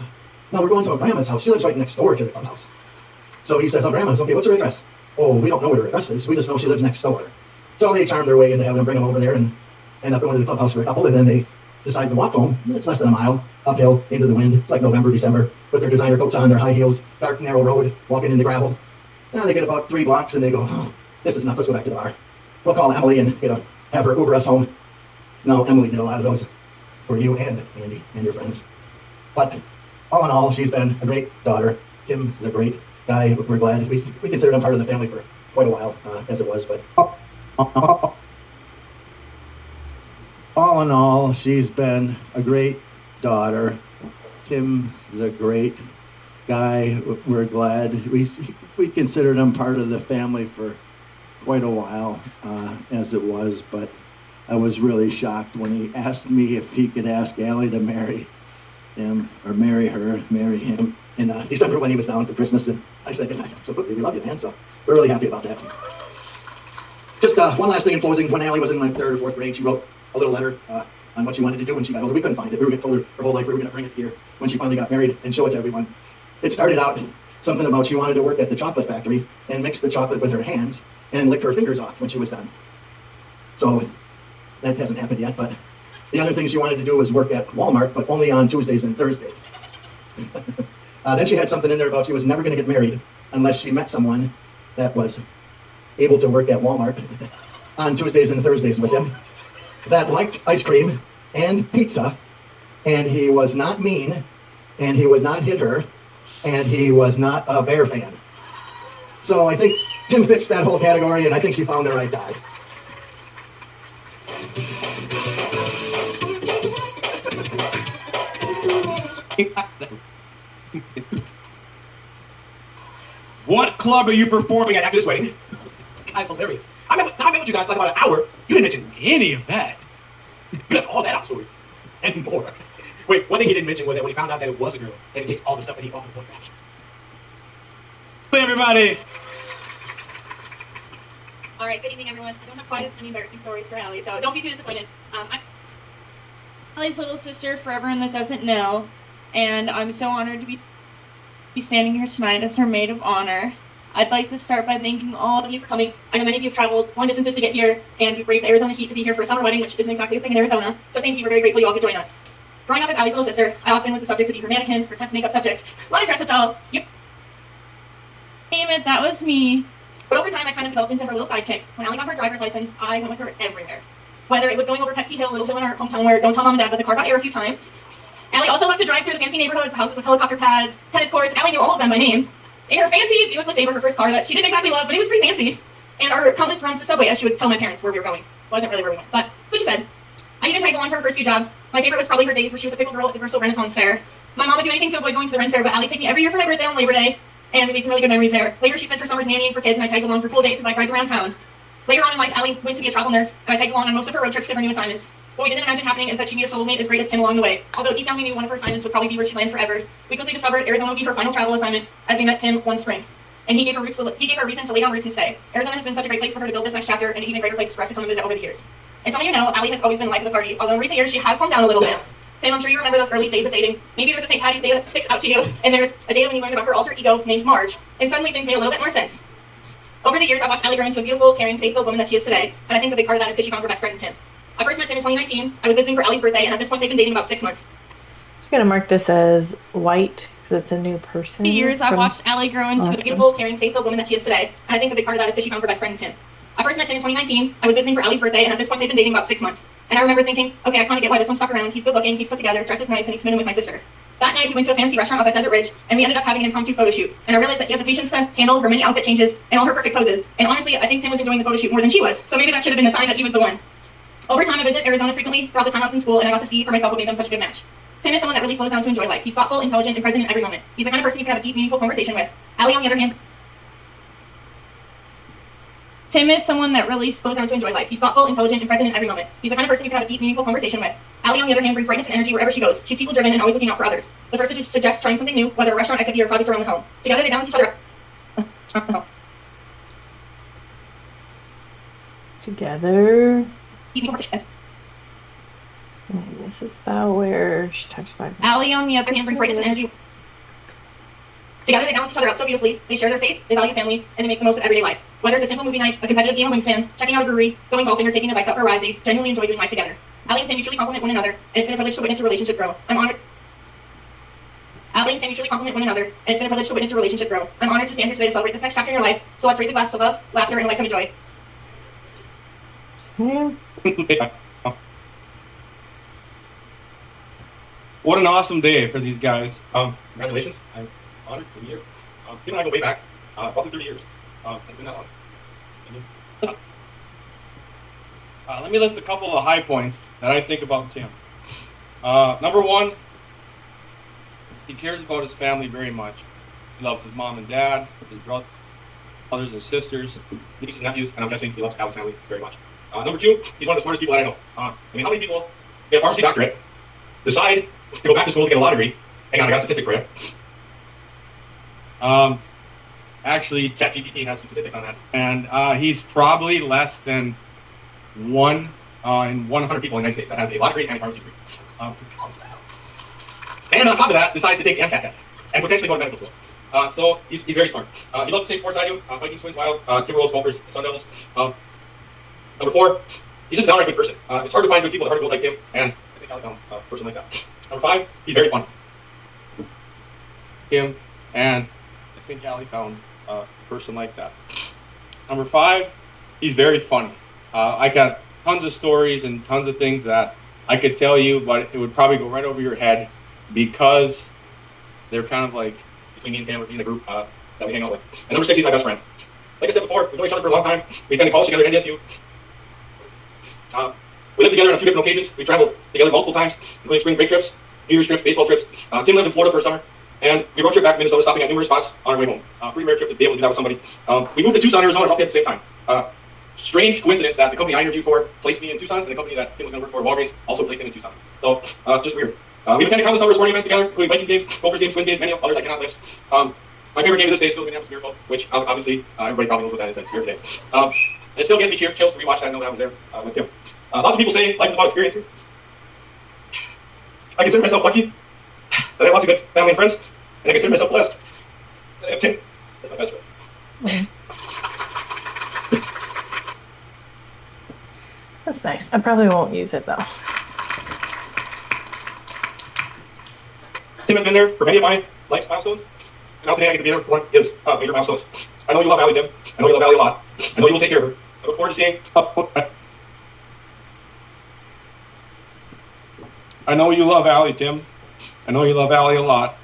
no, we're going to a grandma's house. She lives right next door to the clubhouse." So he says, "Oh, grandma's, okay, what's her address?" "Oh, we don't know what her address is. We just know she lives next door." So they charm their way into having them bring them over there and end up going to the clubhouse for a couple, and then they decide to walk home. It's less than a mile, uphill, into the wind. It's like November, December, with their designer coats on, their high heels, dark, narrow road, walking in the gravel. Now they get about 3 blocks and they go, "Oh, this is nuts, let's go back to the bar. We'll call Emily and have her Uber us home." No, Emily did a lot of those for you and Andy and your friends. But all in all, she's been a great daughter. Tim is a great guy. We're glad. We considered him part of the family for quite a while, as it was. But all in all, she's been a great daughter. Tim is a great guy. We're glad. We considered him part of the family for quite a while, as it was. But I was really shocked when he asked me if he could ask Allie to marry him or marry him in December when he was down for Christmas. And I said, "Yeah, absolutely, we love you, man." So we're really happy about that. Just one last thing in closing. When Allie was in like 3rd or 4th grade, she wrote a little letter on what she wanted to do when she got older. We couldn't find it. We were told her whole life we were going to bring it here when she finally got married and show it to everyone. It started out something about she wanted to work at the chocolate factory and mix the chocolate with her hands and lick her fingers off when she was done. So that hasn't happened yet, but the other thing she wanted to do was work at Walmart, but only on Tuesdays and Thursdays. Then she had something in there about she was never going to get married unless she met someone that was able to work at Walmart on Tuesdays and Thursdays with him, that liked ice cream and pizza, and he was not mean, and he would not hit her, and he was not a Bear fan. So I think Tim fits that whole category, and I think she found the right guy. What club are you performing at after this wedding? This guy's hilarious. I met with you guys for like about an hour. You didn't mention any of that. You left all that out, story. And more. Wait, one thing he didn't mention was that when he found out that it was a girl, they had to take all the stuff that he offered the boy back. Hey, everybody! All right, good evening, everyone. I don't have quite as many embarrassing stories for Allie, so don't be too disappointed. I'm Allie's little sister, for everyone that doesn't know, and I'm so honored to be standing here tonight as her maid of honor. I'd like to start by thanking all of you for coming. I know many of you have traveled long distances to get here, and you've braved the Arizona heat to be here for a summer wedding, which isn't exactly a thing in Arizona. So thank you. We're very grateful you all could join us. Growing up as Allie's little sister, I often was the subject to be her mannequin, her test makeup subject. A lot of dress-up doll. You name it, that was me. But over time, I kind of developed into her little sidekick. When Allie got her driver's license, I went with her everywhere. Whether it was going over Pepsi Hill, Little Hill in our hometown where don't tell mom and dad, but the car got air a few times. Allie also loved to drive through the fancy neighborhoods, houses with helicopter pads, tennis courts. Allie knew all of them by name. In her fancy Buick LeSabre, her first car that she didn't exactly love, but it was pretty fancy. And our countless runs to Subway as she would tell my parents where we were going. Wasn't really where we went, but that's what she said. I even tagged along to her first few jobs. My favorite was probably her days where she was a pickle girl at the Bristol Renaissance Fair. My mom would do anything to avoid going to the Ren Fair, but Allie would take me every year for my birthday on Labor Day, and we made some really good memories there. Later, she spent her summers nannying for kids, and I tagged along for pool dates and bike rides around town. Later on in life, Allie went to be a travel nurse, and I tagged along on most of her road trips to her new assignments. What we didn't imagine happening is that she'd meet a soulmate as great as Tim along the way. Although deep down we knew one of her assignments would probably be where she landed forever, we quickly discovered Arizona would be her final travel assignment as we met Tim one spring. And he gave her a reason to lay down roots and stay. Arizona has been such a great place for her to build this next chapter, and an even greater place for us to come and visit over the years. And some of you know, Allie has always been the life of the party, although in recent years she has calmed down a little bit. Tim, I'm sure you remember those early days of dating. Maybe there's a St. Patty's Day that sticks out to you, and there's a day when you learned about her alter ego named Marge, and suddenly things made a little bit more sense. Over the years, I've watched Allie grow into a beautiful, caring, faithful woman that she is today, and I think a big part of that is because she found her best friend in Tim. I first met Tim in 2019. I was visiting for Allie's birthday, and at this point they've been dating about 6 months. I'm just gonna mark this as white because it's a new person. For years, I've from- watched Allie grow into the beautiful, caring, faithful woman that she is today, and I think a big part of that is because she found her best friend in Tim. I first met Tim in 2019. I was visiting for Allie's birthday, and at this point they've been dating about 6 months. And I remember thinking, okay, I kind of get why this one stuck around. He's good looking, he's put together, dresses nice, and he's swimming with my sister. That night, we went to a fancy restaurant up at Desert Ridge, and we ended up having an impromptu photo shoot. And I realized that he had the patience to handle her many outfit changes and all her perfect poses. And honestly, I think Tim was enjoying the photo shoot more than she was. So maybe that should have been the sign that he was the one. Over time, I visit Arizona frequently throughout the time I was in school, and I got to see for myself what made them such a good match. Tim is someone that really slows down to enjoy life. He's thoughtful, intelligent, and present in every moment. He's the kind of person you can have a deep, meaningful conversation with. Allie, on the other hand, Tim is someone that really slows down to enjoy life. He's thoughtful, intelligent, and present in every moment. He's the kind of person you can have a deep, meaningful conversation with. Allie, on the other hand, brings brightness and energy wherever she goes. She's people-driven and always looking out for others. The first to suggest trying something new, whether a restaurant activity or a project around the home. Together, they balance each other up. Together. Deep conversation. And this is about where she talks about. Allie, on the other hand, brings brightness and energy. Together, they balance each other out so beautifully. They share their faith, they value family, and they make the most of everyday life. Whether it's a simple movie night, a competitive game of Wingspan, checking out a brewery, going golfing, or taking their bikes out for a ride, they genuinely enjoy doing life together. Allie and Tim mutually complement one another, and it's been a privilege to witness a relationship grow. I'm honored. Allie and Tim mutually complement one another, and it's been a privilege to witness a relationship grow. I'm honored to stand here today to celebrate this next chapter in your life. So let's raise a glass to love, laughter, and a lifetime of joy. Yeah. What an awesome day for these guys. Congratulations. I'm honored to be here. Tim and I go way back, roughly 30 years. It's been that long. Let me list a couple of high points that I think about Tim. Number one, he cares about his family very much. He loves his mom and dad, his brothers and sisters, nieces and nephews, and I'm guessing he loves Al's family very much. Number two, he's one of the smartest people that I know. How many people get a pharmacy doctorate, decide to go back to school to get a law degree? Hang on, I got a statistic for you. Actually, ChatGPT has some statistics on that. And he's probably less than one in 100 people in the United States that has a law degree and a pharmacy degree. And on top of that, decides to take the MCAT test and potentially go to medical school. So he's very smart. He loves the same sports I do. Vikings, Twins, Wild, Timberwolves, Golfers, Sun Devils. Number four, he's just a downright good person. It's hard to find good people, it's hard to go like him, and I think I found a person like that. Number five, he's very funny. Him, and I think Allie found a person like that. Number five, he's very funny. I got tons of stories and tons of things that I could tell you, but it would probably go right over your head because they're kind of like between me and Tam, in the group that we hang out with. And number six, he's my best friend. Like I said before, we've known each other for a long time. We attended college together at NDSU. We lived together on a few different locations. We traveled together multiple times, including spring break trips, New Year's trips, baseball trips. Tim lived in Florida for a summer, and we road trip back to Minnesota, stopping at numerous spots on our way home. Pretty rare trip to be able to do that with somebody. We moved to Tucson, Arizona, roughly at the same time. Strange coincidence that the company I interviewed for placed me in Tucson, and the company that Tim was going to work for, Walgreens, also placed him in Tucson. So, just weird. We've attended countless number of sporting events together, including Vikings games, Gophers games, Twins games, many others I cannot list. My favorite game of this day is still the Minneapolis Miracle, which obviously everybody probably knows what that is. That's Spirit Day. It still gives me chills to rewatch that. I know that I was there with Tim. Lots of people say life is about experience. I consider myself lucky that I have lots of good family and friends, and I consider myself blessed that I have Tim as my best friend. That's nice. I probably won't use it though. Tim has been there for many of my life's milestones, and now today I get to be there for one of his major milestones. I know you love Allie, Tim. I know you love Allie a lot. I know you will take care of her. I look forward to seeing. I know you love Allie, Tim. I know you love Allie a lot.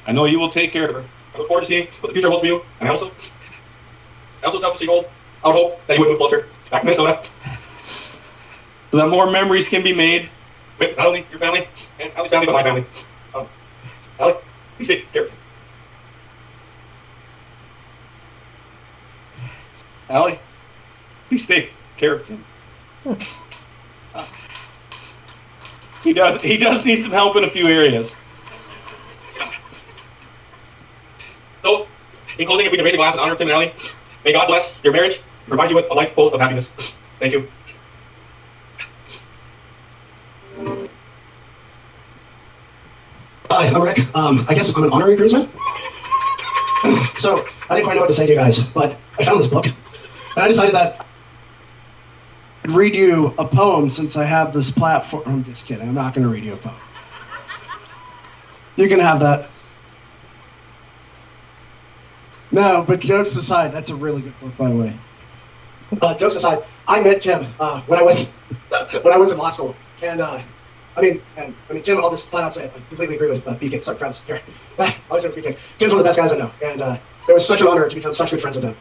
I know you will take care of her. I look forward to seeing what the future holds for you, and I also selfishly I would hope that you would move closer back to Minnesota, so that more memories can be made with not only your family and Allie's family, but my family. Allie, please take care. Allie, please take care of Tim. He does need some help in a few areas. So, in closing, if we can raise a glass in honor of Tim and Allie, may God bless your marriage and provide you with a life full of happiness. Thank you. Hi, I'm Rick. I guess I'm an honorary groomsman. So, I didn't quite know what to say to you guys, but I found this book, and I decided that I'd read you a poem since I have this platform. I'm just kidding. I'm not going to read you a poem. You can have that. No, but jokes aside, that's a really good book, by the way. Jokes aside, I met Jim when I was in law school, and Jim, I'll just flat out say it. I completely agree with BK. Sorry, friends. Here, I was with BK. Jim's one of the best guys I know, and it was such an honor to become such good friends with him.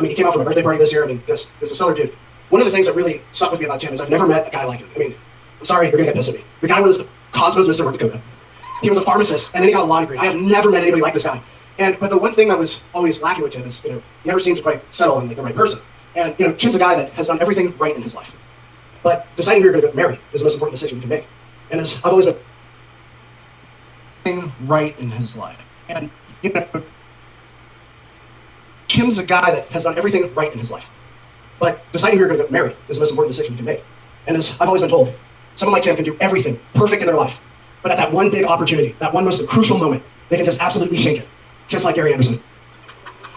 He came out for my birthday party this year. Just a stellar dude. One of the things that really stuck with me about Jim is I've never met a guy like him. I'm sorry, you're gonna get pissed at me. The guy was Cosmos Mr. North Dakota. He was a pharmacist, and then he got a law degree. I have never met anybody like this guy. But the one thing that was always lacking with Tim is, he never seemed to quite settle on the right person. And Tim's a guy that has done everything right in his life. But deciding who you're going to marry is the most important decision you can make. And as I've always been right in his life. And Tim's a guy that has done everything right in his life. But deciding who you're going to marry is the most important decision you can make. And as I've always been told, someone like Tim can do everything perfect in their life. But at that one big opportunity, that one most crucial moment, they can just absolutely shake it. Just like Gary Anderson.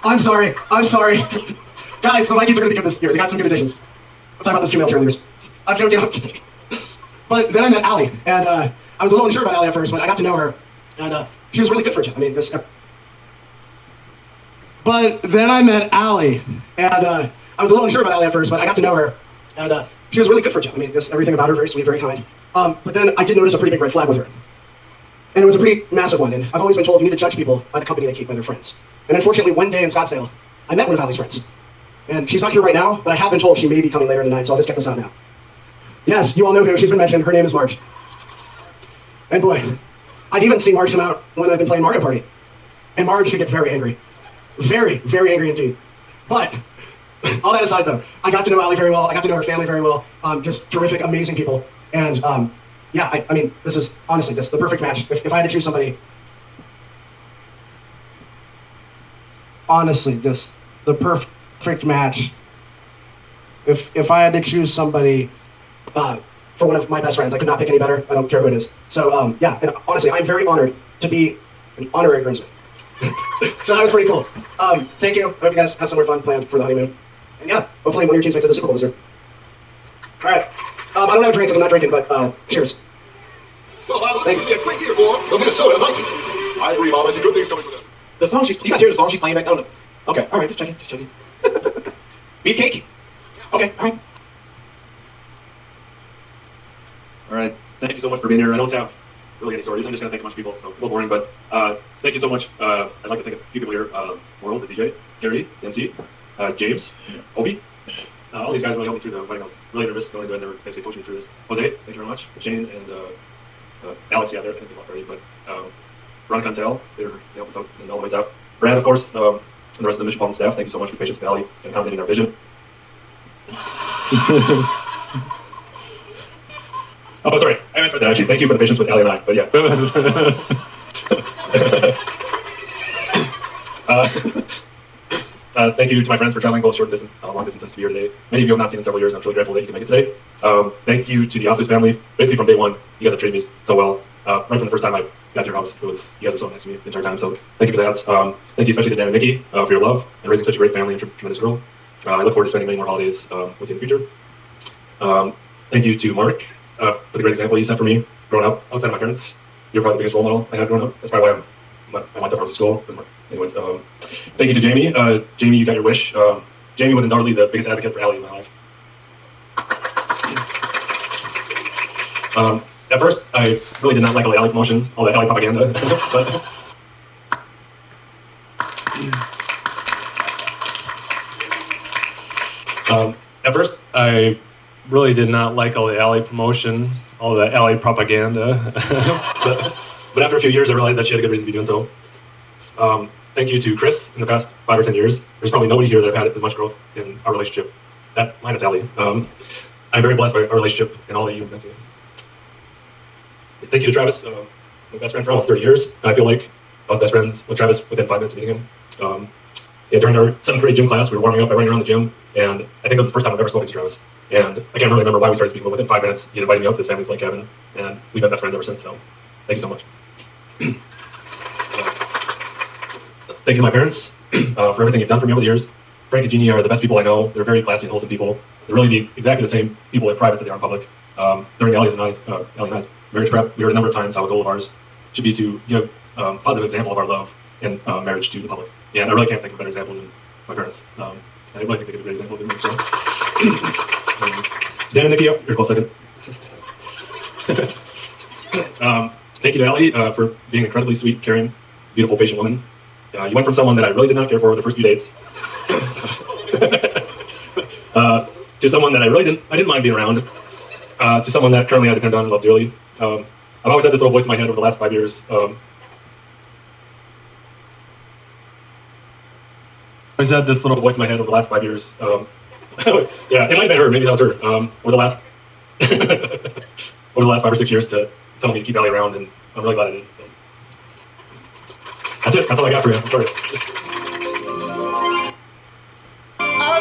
I'm sorry. Guys, the Vikings are going to be good this year. They got some good additions. I'm talking about those 2 male cheerleaders. I'm joking. But then I met Allie, and I was a little unsure about Allie at first, but I got to know her, and she was really good for Jim. But then I met Allie, and I was a little unsure about Allie at first, but I got to know her, and she was really good for Jim. Just everything about her, very sweet, very kind. But then I did notice a pretty big red flag with her. And it was a pretty massive one, and I've always been told you need to judge people by the company they keep, by their friends. And unfortunately, one day in Scottsdale, I met one of Allie's friends. And she's not here right now, but I have been told she may be coming later in the night, so I'll just get this out now. Yes, you all know who. She's been mentioned. Her name is Marge. And boy, I've even seen Marge come out when I've been playing Mario Party. And Marge could get very angry. Very, very angry indeed. But, all that aside though, I got to know Allie very well. I got to know her family very well. Just terrific, amazing people. And this is honestly just the perfect match. If I had to choose somebody, honestly, just the perfect match. If I had to choose somebody for one of my best friends, I could not pick any better. I don't care who it is. So and honestly, I'm very honored to be an honorary groomsman. So that was pretty cool. Thank you. I hope you guys have somewhere fun planned for the honeymoon. And yeah, hopefully one of your teams makes it to the Super Bowl this year. All right. I don't have a drink because I'm not drinking, but cheers. Well, this will be a great year for the Minnesota Vikings. I agree, Bob. I see good things coming for them. The song you guys hear the song she's playing back? I don't know. Okay, all right, just checking. Beefcake? Okay, all right. All right, thank you so much for being here. I don't have really any stories. I'm just going to thank a bunch of people, so a little boring, but thank you so much. I'd like to thank a few people here. World, the DJ, Gary, MC, James, Ovi. All these guys really helped me through the wedding. I was really nervous going into it. They were basically coaching me through this. Jose, thank you very much. Shane and Alex, yeah, they're thinking about already, but Ron Consell, they helped us out and all the ways out. Brad, of course, and the rest of the Mission Palm staff, thank you so much for your patience with Allie and accommodating our vision. Oh, sorry, I misread that actually. Thank you for the patience with Allie and I, but yeah. Thank you to my friends for traveling both short distance, long distances to be here today. Many of you have not seen in several years. I'm really grateful that you can make it today. Thank you to the Ossus family. Basically from day one, you guys have treated me so well. Right from the first time I got to your house, you guys were so nice to me the entire time. So thank you for that. Thank you especially to Dan and Nikki for your love and raising such a great family and tremendous girl. I look forward to spending many more holidays with you in the future. Thank you to Mark for the great example you set for me growing up outside of my parents. You're probably the biggest role model I had growing up. That's probably why I went to art school. Anyways, thank you to Jamie. Jamie, you got your wish. Jamie was undoubtedly the biggest advocate for Allie in my life. At first, I really did not like all the Allie promotion, all the Allie propaganda. But at first, I really did not like all the Allie promotion, all the Allie propaganda. but after a few years, I realized that she had a good reason to be doing so. Thank you to Chris in the past 5 or 10 years. There's probably nobody here that have had as much growth in our relationship. That minus Allie. I'm very blessed by our relationship and all that you've meant to me. Thank you to Travis, my best friend for almost 30 years. I feel like I was best friends with Travis within 5 minutes of meeting him. During our 7th grade gym class, we were warming up by running around the gym, and I think that was the first time I've ever spoken to Travis. And I can't really remember why we started speaking, but within 5 minutes, he invited me out to his family's lake cabin, and we've been best friends ever since. So, thank you so much. Thank you to my parents for everything you've done for me over the years. Frank and Jeannie are the best people I know. They're very classy and wholesome people. They're really exactly the same people in private that they are in public. During Ellie and I's marriage prep, we heard a number of times how a goal of ours should be to give a positive example of our love and marriage to the public. And I really can't think of a better example than my parents. I really think they give a great example of doing so. Dan and Nikki, you're a close second. Thank you to Ellie for being an incredibly sweet, caring, beautiful, patient woman. You went from someone that I really did not care for the first few dates to someone that I didn't mind being around, to someone that currently I depend on and love dearly. I've always had this little voice in my head over the last 5 years. Yeah, it might have been her, maybe that was her, over the last over the last 5 or 6 years to tell me to keep Ellie around, and I'm really glad I did. That's it. That's all I got for you. I'm sorry.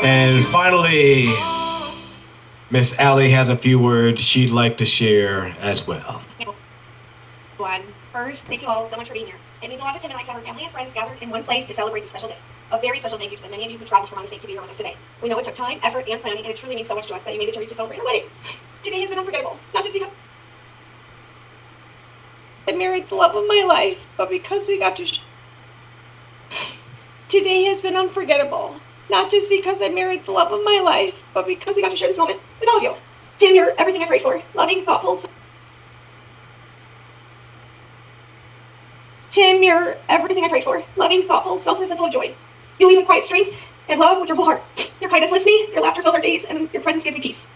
And finally, Miss Allie has a few words she'd like to share as well. First, thank you all so much for being here. It means a lot to Tim and I to have our family and friends gathered in one place to celebrate this special day. A very special thank you to the many of you who traveled from around the state to be here with us today. We know it took time, effort, and planning, and it truly means so much to us that you made the journey to celebrate our wedding. Today has been unforgettable, not just because I married the love of my life, but because we got to Today has been unforgettable, not just because I married the love of my life, but because we got to share this moment with all of you. Tim, you're everything I prayed for. Loving, thoughtful. Tim, you're everything I prayed for. Loving, thoughtful, selfless, and full of joy. You lead with quiet strength and love with your whole heart. Your kindness lifts me, your laughter fills our days, and your presence gives me peace.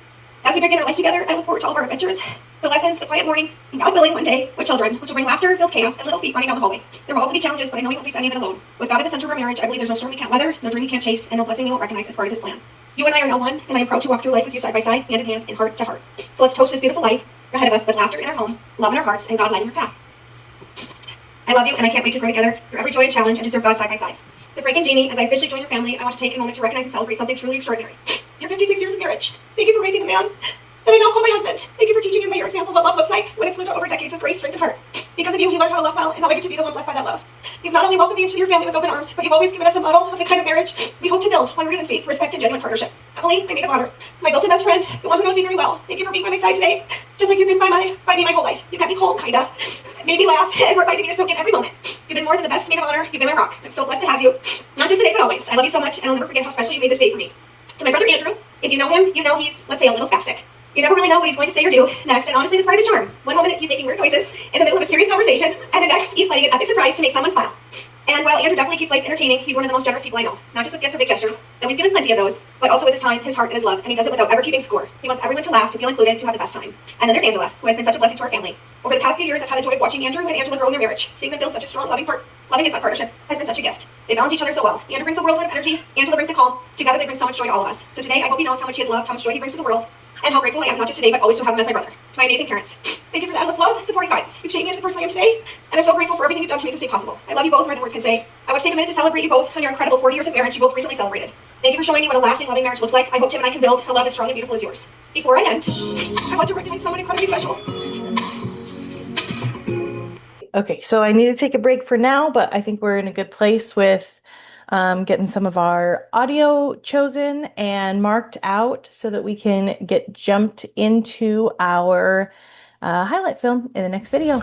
As we begin our life together, I look forward to all of our adventures, the lessons, the quiet mornings, and God willing, one day, with children, which will bring laughter, filled chaos, and little feet running down the hallway. There will also be challenges, but I know we won't face any of it alone. With God at the center of our marriage, I believe there's no storm we can't weather, no dream we can't chase, and no blessing we won't recognize as part of His plan. You and I are now one, and I am proud to walk through life with you side by side, hand in hand, and heart to heart. So let's toast this beautiful life ahead of us with laughter in our home, love in our hearts, and God lighting our path. I love you, and I can't wait to grow together through every joy and challenge and to serve God side by side. To Frank and Jeannie, as I officially join your family, I want to take a moment to recognize and celebrate something truly extraordinary. Your 56 years of marriage. Thank you for raising the man that I now call my husband. Thank you for teaching him by your example what love looks like when it's lived out over decades with grace, strength, and heart. Because of you, he learned how to love well, and now I get to be the one blessed by that love. You've not only welcomed me into your family with open arms, but you've always given us a model of the kind of marriage we hope to build, one rooted in faith, respect, and genuine partnership. Emily, my maid of honor, my built-in best friend, the one who knows me very well. Thank you for being by my side today, just like you've been by me my whole life. You kept me cold, kinda, made me laugh, and reminded me to soak in every moment. You've been more than the best maid of honor. You've been my rock. I'm so blessed to have you, not just today, but always. I love you so much, and I'll never forget how special you made this day for me. To my brother Andrew, if you know him, you know he's, let's say, a little spastic. You never really know what he's going to say or do next, and honestly, that's part of his charm. One moment, he's making weird noises in the middle of a serious conversation, and the next, he's planning an epic surprise to make someone smile. And while Andrew definitely keeps life entertaining, he's one of the most generous people I know. Not just with gifts or big gestures, though he's given plenty of those, but also with his time, his heart, and his love, and he does it without ever keeping score. He wants everyone to laugh, to feel included, to have the best time. And then there's Angela, who has been such a blessing to our family. Over the past few years, I've had the joy of watching Andrew and Angela grow in their marriage. Seeing them build such a strong, loving and fun partnership has been such a gift. They balance each other so well. Andrew brings a whirlwind of energy, Angela brings the calm. Together, they bring so much joy to all of us. So today, I hope he knows how much he has loved, how much joy he brings to the world, and how grateful I am, not just today, but always to have him as my brother. To my amazing parents, thank you for the endless love, support, and guidance. You've shaped me into the person I am today, and I'm so grateful for everything you've done to make this day possible. I love you both more than words can say. I want to take a minute to celebrate you both on your incredible 40 years of marriage you both recently celebrated. Thank you for showing me what a lasting, loving marriage looks like. I hope Tim and I can build a love as strong and beautiful as yours. Before I end, I want to recognize someone incredibly special. Okay, so I need to take a break for now, but I think we're in a good place with getting some of our audio chosen and marked out so that we can get jumped into our highlight film in the next video.